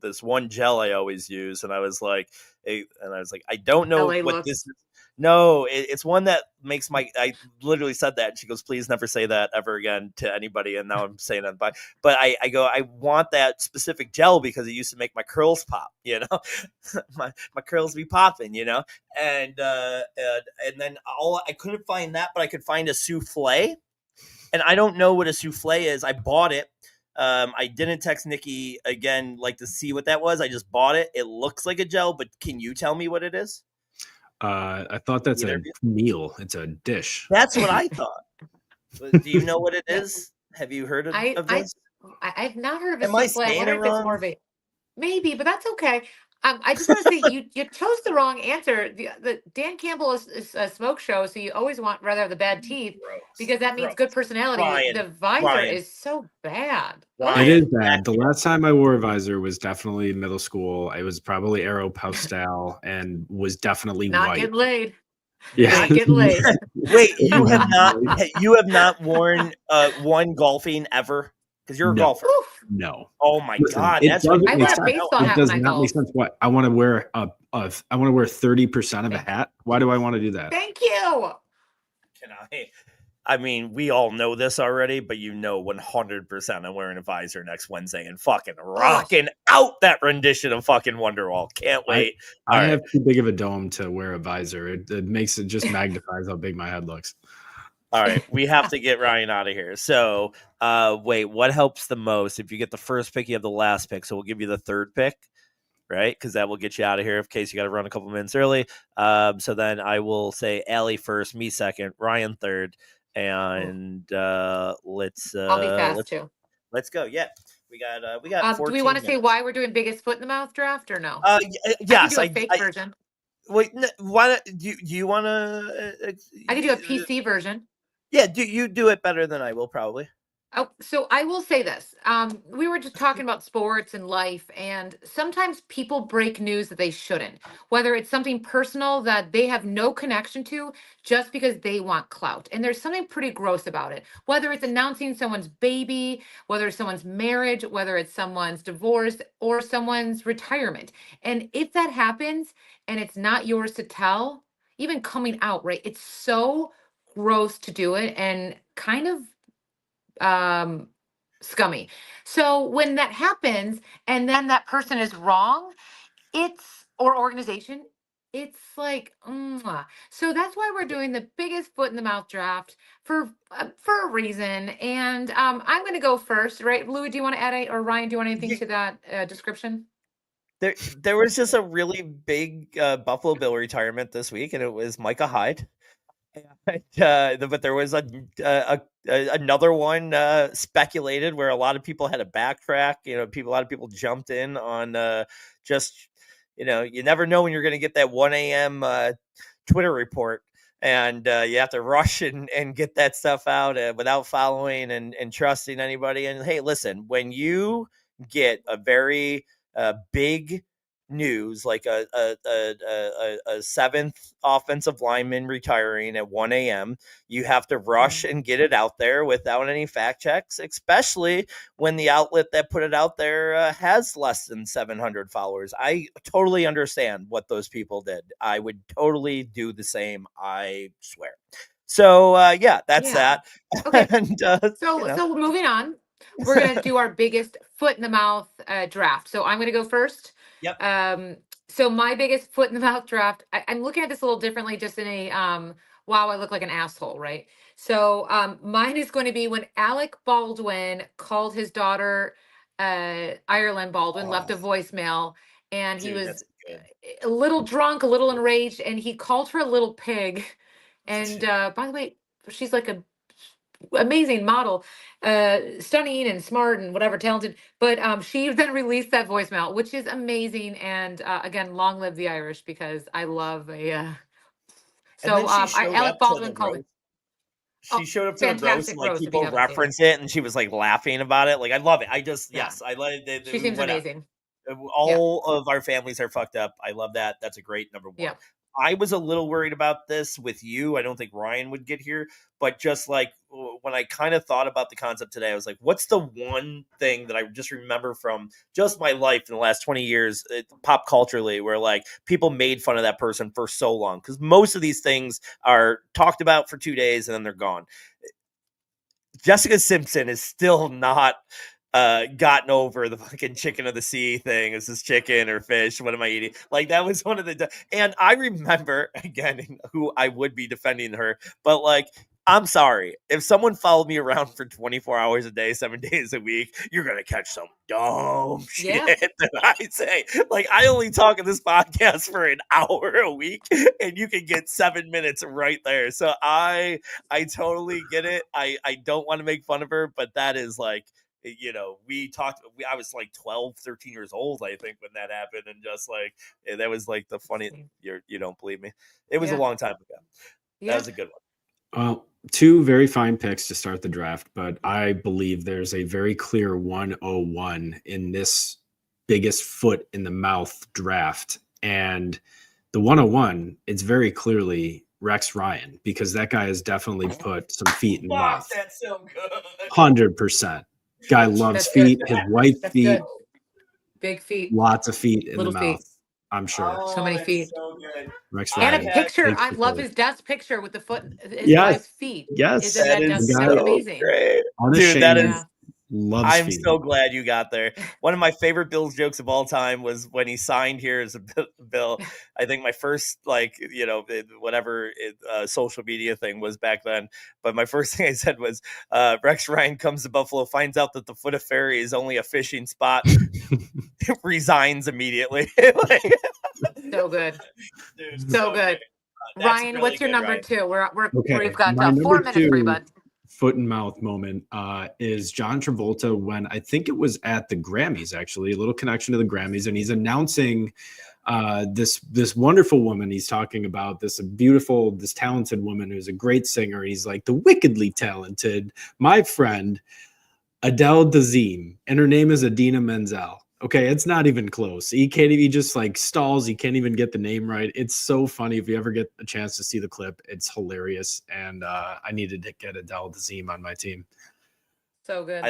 this one gel I always use, and I was like, I don't know LA what look. this is. No, it's one that makes I literally said that, and she goes, please never say that ever again to anybody. And now I'm saying that, but I go, I want that specific gel because it used to make my curls pop, my curls be popping, and then I couldn't find that, but I could find a souffle, and I don't know what a souffle is. I bought it. I didn't text Nikki again, to see what that was. I just bought it. It looks like a gel, but can you tell me what it is? I thought that's a meal. It's a dish. That's what I thought. Do you know what it is? Have you heard of this? I've not heard of a Am I souffle. I saying wonder it if it's more wrong? of a maybe, but that's okay. I just want to say you chose the wrong answer. The Dan Campbell is a smoke show, so you always want rather have the bad teeth because that means good personality. The visor is so bad. It is bad. The last time I wore a visor was definitely middle school. It was probably Aeropostale and was definitely Not white. getting laid. Yeah. Not getting laid. Wait, you have not worn one golfing ever? Because you're a golfer. No. Oh my God. It That's doesn't I make wear a sense. baseball It hat does when I not make golf. sense. What I want to wear I want to wear 30% of a hat. Why do I want to do that? Thank you. I mean, we all know this already, but 100% I'm wearing a visor next Wednesday and fucking rocking out that rendition of fucking Wonderwall. Can't wait. I have too big of a dome to wear a visor. It makes it just magnifies how big my head looks. All right, we have to get Ryan out of here. So, wait, what helps the most? If you get the first pick, you have the last pick. So we'll give you the third pick, right? Because that will get you out of here in case you got to run a couple minutes early. So then I will say Allie first, me second, Ryan third, and let's. I'll be fast too. Let's go. Yeah, we got. Do we want to say why we're doing biggest foot in the mouth draft or no? Yes, I could do a fake version. Wait, why do you want to? I could do a PC version. Yeah, you do it better than I will probably. Oh, so I will say this. We were just talking about sports and life, and sometimes people break news that they shouldn't, whether it's something personal that they have no connection to just because they want clout. And there's something pretty gross about it, whether it's announcing someone's baby, whether it's someone's marriage, whether it's someone's divorce or someone's retirement. And if that happens and it's not yours to tell, even coming out, right? It's so gross to do it and kind of scummy. So when that happens and then that person is wrong, or organization, it's like mwah. So that's why we're doing the biggest foot in the mouth draft for a reason. And I'm going to go first, right? Louis, do you want to add or Ryan, do you want anything to that description? There was just a really big Buffalo Bill retirement this week, and it was Micah Hyde. But there was another one speculated where a lot of people had to backtrack. A lot of people jumped in on just you never know when you're going to get that 1 a.m. Twitter report, and you have to rush and get that stuff out without following and trusting anybody. And hey, listen, when you get a very big news like a seventh offensive lineman retiring at 1 a.m. you have to rush and get it out there without any fact checks, especially when the outlet that put it out there has less than 700 followers. I totally understand what those people did. I would totally do the same, I swear. So that's that. Okay. And, so moving on, we're going to do our biggest foot in the mouth draft. So I'm going to go first. Yep. So my biggest foot in the mouth draft, I'm looking at this a little differently, just in a wow, I look like an asshole, right? So mine is going to be when Alec Baldwin called his daughter Ireland Baldwin, left a voicemail, and he was a little drunk, a little enraged, and he called her a little pig. And by the way, she's like a amazing model, stunning and smart and whatever, talented. But she then released that voicemail, which is amazing. And again, long live the Irish, because I love a. Alec Baldwin called it. She showed up to the roast, and like people reference it, and she was like laughing about it. Like, I love it. I just I love it. She seems amazing. All of our families are fucked up. I love that. That's a great number one. Yeah. I was a little worried about this with you. I don't think Ryan would get here, but just like when I kind of thought about the concept today, I was like, what's the one thing that I just remember from just my life in the last 20 years, pop culturally, where like people made fun of that person for so long? Because most of these things are talked about for 2 days and then they're gone. Jessica Simpson is still not gotten over the fucking chicken of the sea thing. Is this chicken or fish? What am I eating? Like, that was one of the, and I remember again who I would be defending her, but like I'm sorry. If someone followed me around for 24 hours a day, 7 days a week, you're going to catch some dumb shit that I say. Like, I only talk in this podcast for an hour a week, and you can get 7 minutes right there. So I totally get it. I don't want to make fun of her, but that is like, we talked, I was like 12, 13 years old, I think, when that happened. And just like, that was like the funny, you don't believe me. It was a long time ago. That was a good one. Well, two very fine picks to start the draft, but I believe there's a very clear 101 in this biggest foot in the mouth draft. And the 101, it's very clearly Rex Ryan, because that guy has definitely put some feet in the mouth. That's so good. 100%. Guy loves feet. His wife's feet. Good. Big feet. Lots of feet in Little the mouth. feet. I'm sure. So many feet. So good. Rex And Ryan. a picture. I love his desk picture with the foot, his Yes. wife's feet. Yes. Isn't that just so amazing? Great. Dude, that is. Loves I'm feet. so glad you got there. One of my favorite Bills jokes of all time was when he signed here as a Bill. I think my first, whatever social media thing was back then. But my first thing I said was, Rex Ryan comes to Buffalo, finds out that the Foot of Ferry is only a fishing spot, resigns immediately. So good. Dude, so good. Ryan, really what's your good, number Ryan. 2? We've got My 4 minutes for you, bud. Foot and mouth moment is John Travolta when I think it was at the Grammys, actually, a little connection to the Grammys, and he's announcing this wonderful woman he's talking about, this talented woman who's a great singer. He's like, the wickedly talented, my friend Adele Dazeem, and her name is Idina Menzel. Okay, it's not even close. He just like stalls. He can't even get the name right. It's so funny. If you ever get a chance to see the clip, it's hilarious. And I needed to get Adele Dazeem on my team. So good.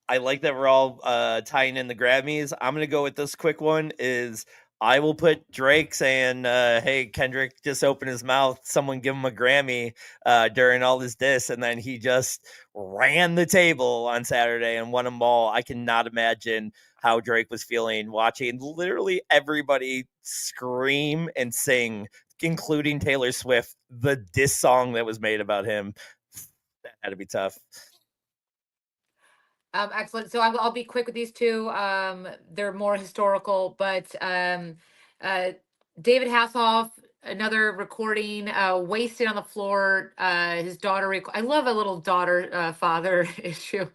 I like that we're all tying in the Grammys. I'm going to go with this quick one is I will put Drake saying, hey, Kendrick just opened his mouth. Someone give him a Grammy during all this diss. And then he just ran the table on Saturday and won them all. I cannot imagine how Drake was feeling watching literally everybody scream and sing, including Taylor Swift, the diss song that was made about him. That had to be tough. Excellent. So I'll be quick with these two. They're more historical, but David Hasselhoff, another recording, wasted on the floor. His daughter, I love a little daughter father issue.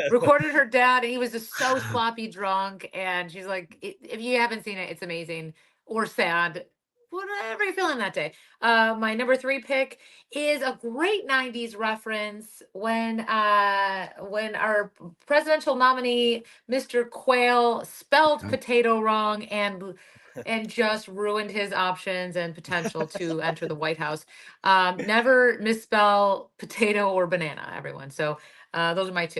Recorded her dad, and he was just so sloppy drunk. And she's like, if you haven't seen it, it's amazing or sad. Whatever you're feeling that day. My number 3 pick is a great 90s reference when our presidential nominee, Mr. Quayle, spelled potato wrong and just ruined his options and potential to enter the White House. Never misspell potato or banana, everyone. So those are my 2.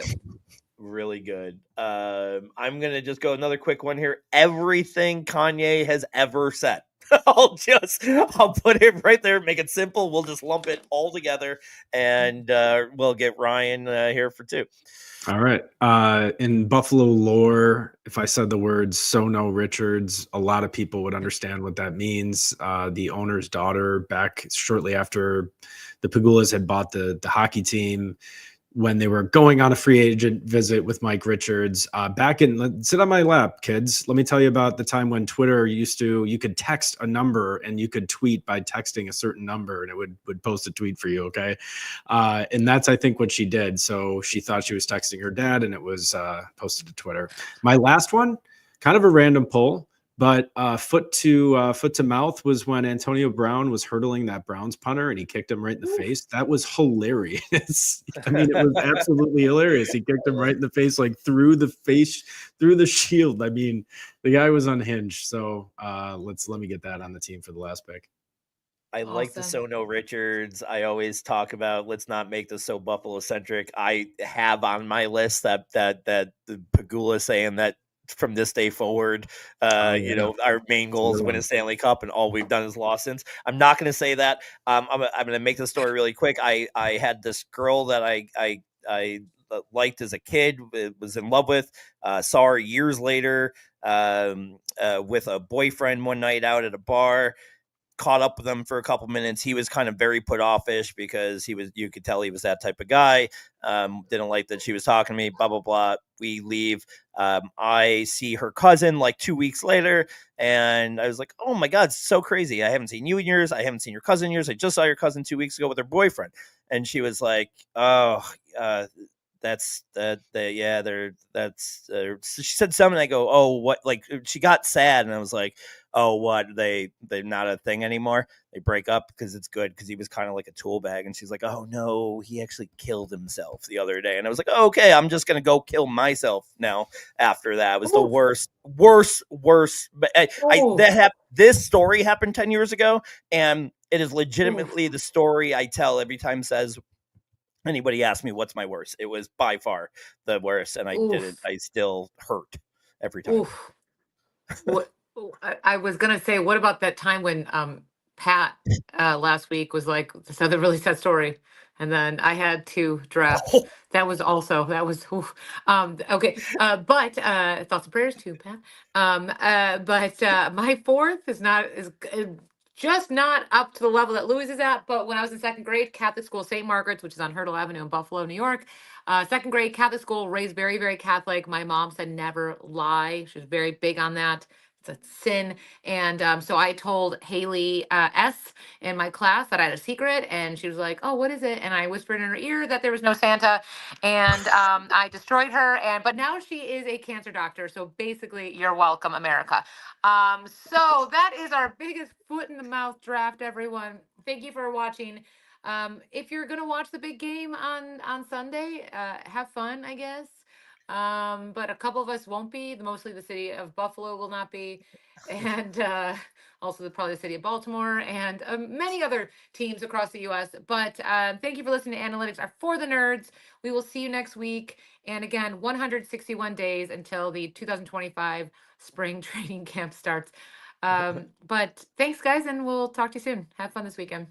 Really good. I'm gonna just go another quick one here. Everything Kanye has ever said. I'll put it right there, make it simple. We'll just lump it all together, and we'll get Ryan here for 2. All right. In Buffalo lore, if I said the words Sono Richards, a lot of people would understand what that means. The owner's daughter, back shortly after the Pagulas had bought the hockey team, when they were going on a free agent visit with Mike Richards, sit on my lap, kids. Let me tell you about the time when Twitter you could text a number and you could tweet by texting a certain number and it would post a tweet for you. Okay. And that's, I think, what she did. So she thought she was texting her dad and it was posted to Twitter. My last one, kind of a random poll, but foot to mouth was when Antonio Brown was hurdling that Browns punter and he kicked him right in the face. That was hilarious. I mean, it was absolutely hilarious. He kicked him right in the face, like through the shield. I mean, the guy was unhinged. So let me get that on the team for the last pick. I like the Sono Richards. I always talk about let's not make this so Buffalo centric. I have on my list that the Pagula saying that from this day forward, our main goal is win a Stanley Cup, and all we've done is lost since. I'm not going to say that. I'm going to make the story really quick. I had this girl that I liked as a kid, was in love with, saw her years later with a boyfriend one night out at a bar. caught up with him for a couple minutes. He was kind of very put offish because you could tell he was that type of guy. Didn't like that she was talking to me, blah, blah, blah. We leave. I see her cousin like 2 weeks later, and I was like, oh my God, it's so crazy. I haven't seen you in years. I haven't seen your cousin in years. I just saw your cousin 2 weeks ago with her boyfriend. And she was like, oh, that's that yeah, she said something. I go, oh, what? Like, she got sad, and I was like, oh, what? They're not a thing anymore. They break up because it's good, because he was kind of like a tool bag. And she's like, oh no, he actually killed himself the other day. And I was like, oh, okay, I'm just gonna go kill myself now. After that, it was the worst. But this story happened 10 years ago, and it is legitimately the story I tell every time says anybody asked me what's my worst. It was by far the worst, and I still hurt every time. What I was gonna say, what about that time when Pat last week was like, so the really sad story, and then I had 2 drafts. That was okay. But thoughts and prayers to Pat. But my 4th is just not up to the level that Louis is at. But when I was in 2nd grade, Catholic school, St. Margaret's, which is on Hurdle Avenue in Buffalo, New York. 2nd grade Catholic school, raised very, very Catholic. My mom said never lie. She was very big on that. It's a sin. And so I told Haley S in my class that I had a secret, and she was like, oh, what is it? And I whispered in her ear that there was no Santa, and I destroyed her. But now she is a cancer doctor. So basically, you're welcome, America. So that is our biggest foot in the mouth draft, everyone. Thank you for watching. If you're gonna watch the big game on Sunday, have fun, I guess. But a couple of us won't be. Mostly the city of Buffalo will not be, and also probably the city of Baltimore, and many other teams across the U.S. But thank you for listening to Analytics Are for the Nerds. We will see you next week. And again, 161 days until the 2025 spring training camp starts. But thanks, guys, and we'll talk to you soon. Have fun this weekend.